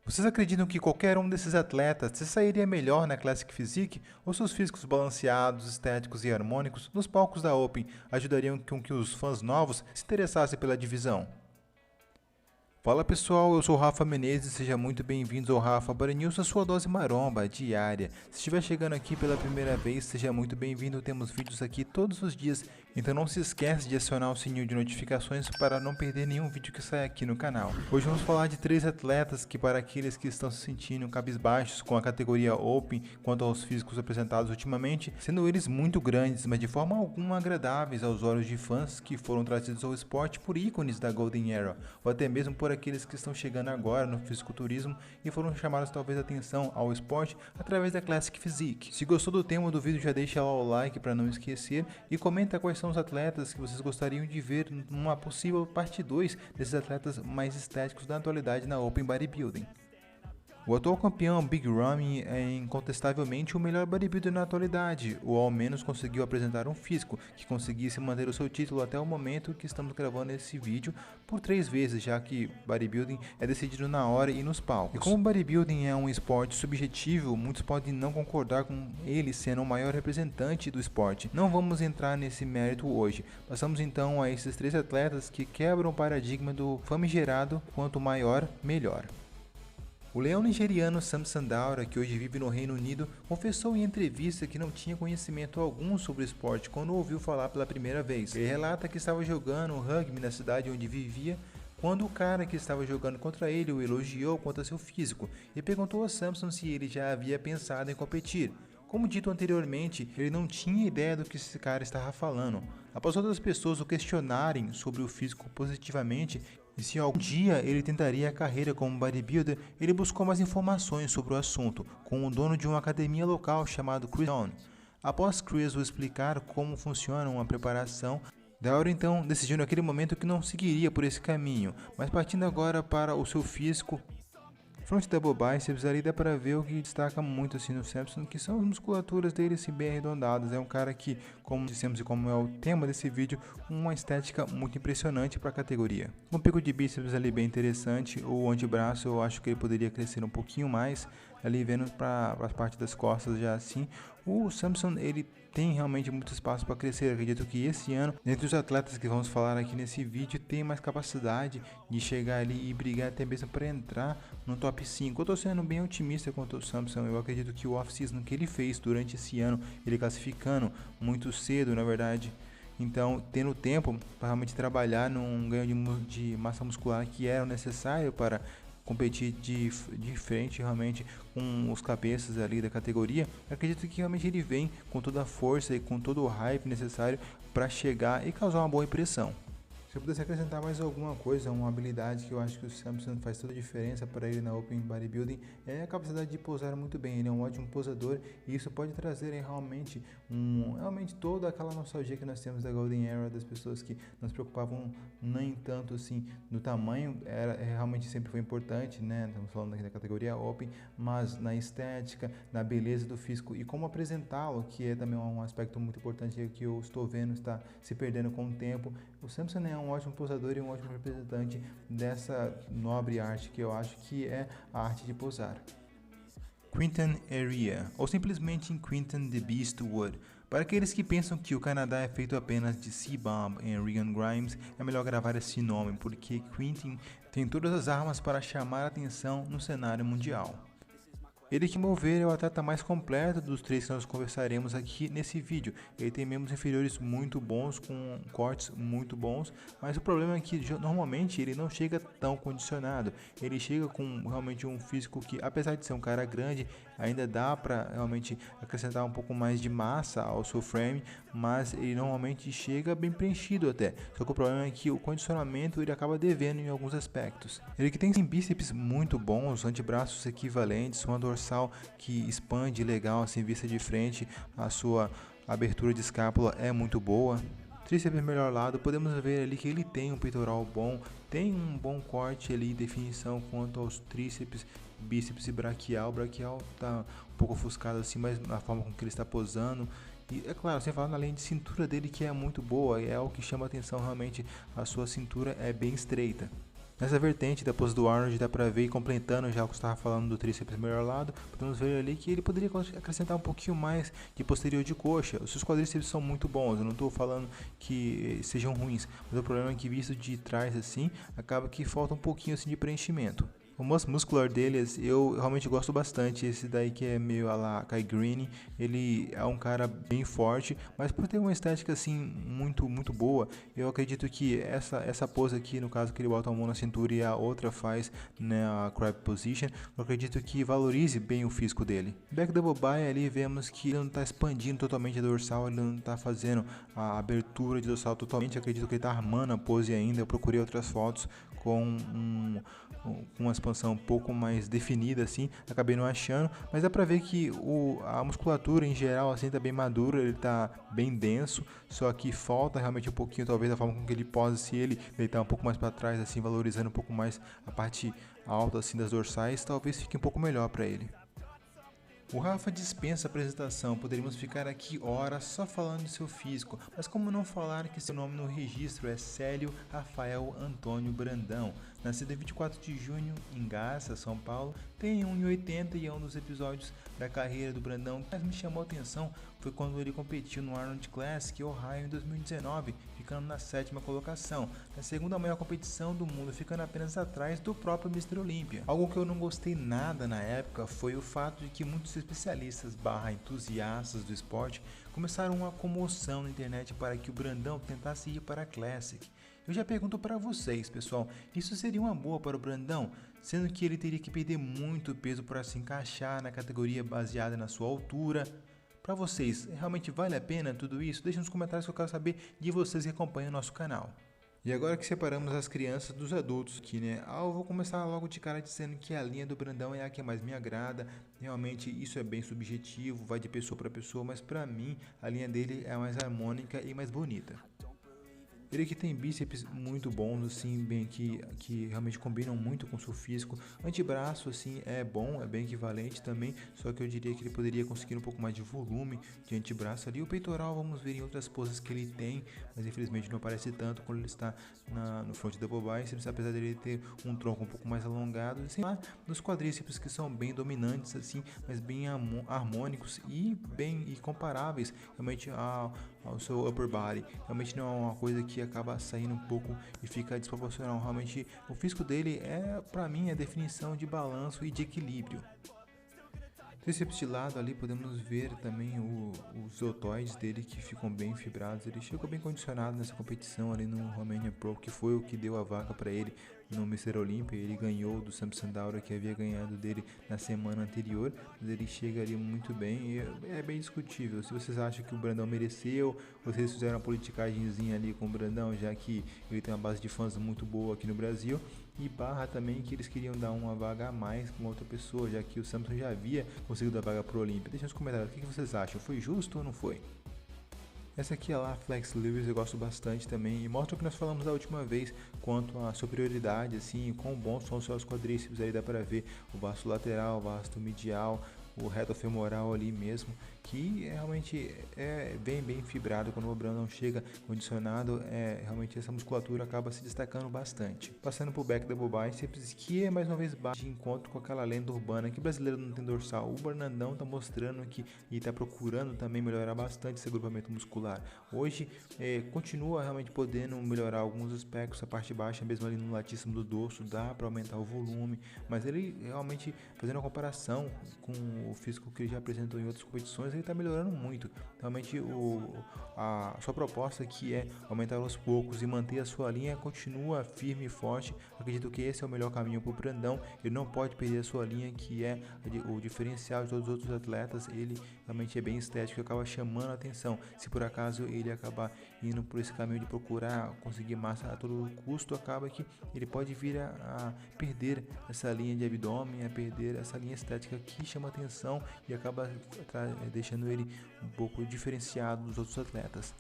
Vocês acreditam que qualquer um desses atletas se sairia melhor na Classic Physique ou seus físicos balanceados, estéticos e harmônicos nos palcos da Open ajudariam com que os fãs novos se interessassem pela divisão? Fala pessoal, eu sou o Rafa Menezes, seja muito bem-vindos ao Rafa Body News, a sua dose maromba diária. Se estiver chegando aqui pela primeira vez, seja muito bem-vindo, temos vídeos aqui todos os dias, então não se esquece de acionar o sininho de notificações para não perder nenhum vídeo que sai aqui no canal. Hoje vamos falar de 3 atletas que, para aqueles que estão se sentindo cabisbaixos com a categoria Open quanto aos físicos apresentados ultimamente, sendo eles muito grandes, mas de forma alguma agradáveis aos olhos de fãs que foram trazidos ao esporte por ícones da Golden Era, ou até mesmo por aqueles que estão chegando agora no fisiculturismo e foram chamados talvez a atenção ao esporte através da Classic Physique. Se gostou do tema do vídeo, já deixa lá o like para não esquecer e comenta quais são os atletas que vocês gostariam de ver numa possível parte 2 desses atletas mais estéticos da atualidade na Open Bodybuilding. O atual campeão Big Ramy é incontestavelmente o melhor bodybuilder na atualidade, ou ao menos conseguiu apresentar um físico que conseguisse manter o seu título até o momento que estamos gravando esse vídeo por 3 vezes, já que bodybuilding é decidido na hora e nos palcos. E como bodybuilding é um esporte subjetivo, muitos podem não concordar com ele sendo o maior representante do esporte. Não vamos entrar nesse mérito hoje. Passamos então a esses 3 atletas que quebram o paradigma do famigerado quanto maior, melhor. O leão nigeriano Samson Daura, que hoje vive no Reino Unido, confessou em entrevista que não tinha conhecimento algum sobre o esporte quando ouviu falar pela primeira vez. Ele relata que estava jogando rugby na cidade onde vivia quando o cara que estava jogando contra ele o elogiou quanto a seu físico e perguntou a Samson se ele já havia pensado em competir. Como dito anteriormente, ele não tinha ideia do que esse cara estava falando. Após outras pessoas o questionarem sobre o físico positivamente e se algum dia ele tentaria a carreira como bodybuilder, ele buscou mais informações sobre o assunto com o dono de uma academia local chamado Chris Down. Após Chris o explicar como funciona uma preparação, Daura então decidiu naquele momento que não seguiria por esse caminho, mas partindo agora para o seu físico. Front double biceps, ali dá para ver o que destaca muito assim no Samson, que são as musculaturas dele assim, bem arredondadas. É um cara que, como dissemos e como é o tema desse vídeo, uma estética muito impressionante para a categoria. Um pico de bíceps ali bem interessante, o antebraço eu acho que ele poderia crescer um pouquinho mais, ali vendo para as partes das costas já assim. O Samson ele tem realmente muito espaço para crescer. Acredito que esse ano, dentre os atletas que vamos falar aqui nesse vídeo, tem mais capacidade de chegar ali e brigar até mesmo para entrar no top 5. Eu estou sendo bem otimista quanto ao Samson. Eu acredito que o off-season que ele fez durante esse ano, ele classificando muito cedo, na verdade, então tendo tempo para realmente trabalhar num ganho de massa muscular que era necessário para competir de frente realmente com os cabeças ali da categoria, eu acredito que realmente ele vem com toda a força e com todo o hype necessário para chegar e causar uma boa impressão. Se eu pudesse acrescentar mais alguma coisa, uma habilidade que eu acho que o Samson faz toda a diferença para ele na Open Bodybuilding é a capacidade de posar muito bem. Ele é um ótimo posador e isso pode trazer realmente toda aquela nostalgia que nós temos da Golden Era, das pessoas que não se preocupavam nem tanto assim no tamanho, realmente sempre foi importante, né? Estamos falando aqui da categoria Open, mas na estética, na beleza do físico e como apresentá-lo, que é também um aspecto muito importante que eu estou vendo está se perdendo com o tempo. O Samson é um ótimo posador e um ótimo representante dessa nobre arte que eu acho que é a arte de posar. Quinton Area, ou simplesmente Quinton the Beast Wood. Para aqueles que pensam que o Canadá é feito apenas de C-Bomb e Regan Grimes, é melhor gravar esse nome, porque Quinton tem todas as armas para chamar a atenção no cenário mundial. Ele que mover é o atleta mais completo dos 3 que nós conversaremos aqui nesse vídeo. Ele tem membros inferiores muito bons, com cortes muito bons, mas o problema é que normalmente ele não chega tão condicionado. Ele chega com realmente um físico que, apesar de ser um cara grande, ainda dá para realmente acrescentar um pouco mais de massa ao seu frame, mas ele normalmente chega bem preenchido até. Só que o problema é que o condicionamento ele acaba devendo em alguns aspectos. Ele que tem bíceps muito bons, antebraços equivalentes, uma dorsal que expande legal assim vista de frente, a sua abertura de escápula é muito boa. Tríceps melhor lado, podemos ver ali que ele tem um peitoral bom, tem um bom corte ali, definição quanto aos tríceps, bíceps e braquial. O braquial tá um pouco ofuscado assim, mas na forma com que ele está posando. E é claro, sem falar na linha de cintura dele que é muito boa, é o que chama atenção realmente, a sua cintura é bem estreita. Nessa vertente da pose do Arnold dá pra ver, e complementando já o que você estava falando do tríceps melhor lado, podemos ver ali que ele poderia acrescentar um pouquinho mais de posterior de coxa. Os seus quadríceps são muito bons, eu não estou falando que sejam ruins, mas o problema é que visto de trás assim, acaba que falta um pouquinho assim de preenchimento. O muscle muscular deles eu realmente gosto bastante. Esse daí que é meio a la Kai Greene, ele é um cara bem forte, mas por ter uma estética assim muito boa, eu acredito que essa pose aqui, no caso que ele bota a mão na cintura e a outra faz, né, a crab position, eu acredito que valorize bem o físico dele. Back double by ali vemos que ele não está expandindo totalmente a dorsal, ele não está fazendo a abertura de dorsal totalmente, eu acredito que ele está armando a pose ainda. Eu procurei outras fotos com uma expansão um pouco mais definida assim, acabei não achando, mas dá pra ver que a musculatura em geral assim tá bem madura, ele tá bem denso, só que falta realmente um pouquinho talvez da forma com que ele posa, se ele deitar um pouco mais para trás assim, valorizando um pouco mais a parte alta assim das dorsais, talvez fique um pouco melhor para ele. O Rafa dispensa a apresentação, poderíamos ficar aqui horas só falando de seu físico, mas como não falar que seu nome no registro é Célio Rafael Antônio Brandão, nascido em 24 de junho em Garça, São Paulo, tem 1,80 e é um dos episódios da carreira do Brandão que mais me chamou a atenção foi quando ele competiu no Arnold Classic Ohio em 2019, ficando na 7ª colocação, na segunda maior competição do mundo, ficando apenas atrás do próprio Mr. Olympia. Algo que eu não gostei nada na época foi o fato de que muitos especialistas / entusiastas do esporte começaram uma comoção na internet para que o Brandão tentasse ir para a Classic. Eu já pergunto para vocês, pessoal, isso seria uma boa para o Brandão? Sendo que ele teria que perder muito peso para se encaixar na categoria baseada na sua altura. Para vocês, realmente vale a pena tudo isso? Deixe nos comentários que eu quero saber de vocês que acompanham o nosso canal. E agora que separamos as crianças dos adultos aqui, né? Eu vou começar logo de cara dizendo que a linha do Brandão é a que mais me agrada. Realmente isso é bem subjetivo, vai de pessoa para pessoa, mas para mim a linha dele é a mais harmônica e mais bonita. Ele que tem bíceps muito bons, assim, bem que realmente combinam muito com o seu físico. Antebraço, assim, é bom, é bem equivalente também, só que eu diria que ele poderia conseguir um pouco mais de volume de antebraço ali. O peitoral vamos ver em outras poses que ele tem, mas infelizmente não aparece tanto quando ele está no front double biceps, apesar dele ter um tronco um pouco mais alongado. Assim, lá nos quadríceps que são bem dominantes, assim, mas bem harmônicos e bem comparáveis realmente ao seu upper body. Realmente não é uma coisa que acaba saindo um pouco e fica desproporcional. Realmente o físico dele é, para mim, a definição de balanço e de equilíbrio. Tríceps de lado ali podemos ver também os deltoides dele que ficam bem fibrados. Ele chegou bem condicionado nessa competição ali no Romania Pro, que foi o que deu a vaga para ele no Mr. Olympia. Ele ganhou do Sam Sandaura, que havia ganhado dele na semana anterior, mas ele chega ali muito bem e é bem discutível. Se vocês acham que o Brandão mereceu, vocês fizeram uma politicagemzinha ali com o Brandão, já que ele tem uma base de fãs muito boa aqui no Brasil, e barra também que eles queriam dar uma vaga a mais com outra pessoa, já que o Samson já havia conseguido a vaga pro Olympia. Deixa nos comentários o que vocês acham, foi justo ou não foi? Essa aqui é lá, Flex Lewis, eu gosto bastante também e mostra o que nós falamos da última vez quanto à superioridade, assim, quão bons são os seus quadríceps. Aí dá pra ver o vasto lateral, o vasto medial, o reto femoral ali mesmo, que realmente é bem fibrado. Quando o Brandão chega condicionado, realmente essa musculatura acaba se destacando bastante. Passando pro back double biceps, que é mais uma vez de encontro com aquela lenda urbana que brasileiro não tem dorsal. O Brandão tá mostrando que e tá procurando também melhorar bastante esse agrupamento muscular. Hoje continua realmente podendo melhorar alguns aspectos, a parte baixa mesmo ali no latíssimo do dorso dá para aumentar o volume, mas ele realmente fazendo a comparação com o físico que ele já apresentou em outras competições, ele está melhorando muito. Realmente a sua proposta, que é aumentar aos poucos e manter a sua linha, continua firme e forte. Acredito que esse é o melhor caminho para o Brandão. Ele não pode perder a sua linha, que é o diferencial de todos os outros atletas. Ele realmente é bem estético e acaba chamando a atenção. Se por acaso ele acabar indo por esse caminho de procurar conseguir massa a todo custo, acaba que ele pode vir a perder essa linha de abdômen, a perder essa linha estética que chama atenção e acaba deixando ele um pouco diferenciado dos outros atletas.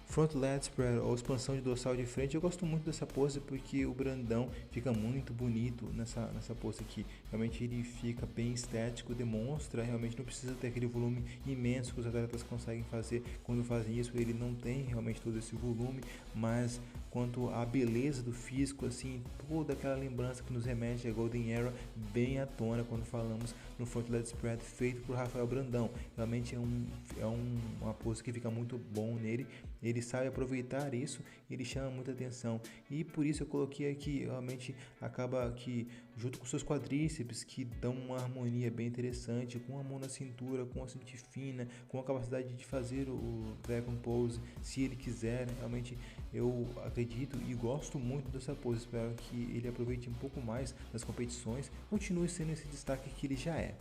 Front lat spread ou expansão de dorsal de frente, eu gosto muito dessa pose porque o Brandão fica muito bonito nessa pose aqui. Realmente ele fica bem estético, demonstra, realmente não precisa ter aquele volume imenso que os atletas conseguem fazer. Quando fazem isso, ele não tem realmente todo esse volume, mas quanto à beleza do físico, assim, toda aquela lembrança que nos remete a Golden Era bem à tona quando falamos no Front Leg Spread feito por Rafael Brandão. Realmente uma pose que fica muito bom nele, ele sabe aproveitar isso, ele chama muita atenção, e por isso eu coloquei aqui. Realmente acaba que junto com seus quadríceps, que dão uma harmonia bem interessante, com a mão na cintura, com a cintura fina, com a capacidade de fazer o Dragon Pose se ele quiser. Realmente eu acredito e gosto muito dessa pose, espero que ele aproveite um pouco mais nas competições, continue sendo esse destaque que ele já é.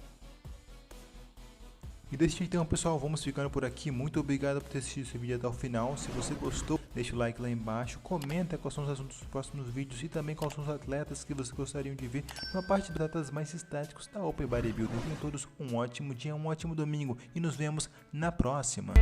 E desse jeito então, pessoal, vamos ficando por aqui. Muito obrigado por ter assistido esse vídeo até o final. Se você gostou, deixa o like lá embaixo, comenta quais são os assuntos dos próximos vídeos e também quais são os atletas que vocês gostariam de ver na parte dos atletas mais estáticos da Open Bodybuilding. Tenham todos um ótimo dia, um ótimo domingo e nos vemos na próxima.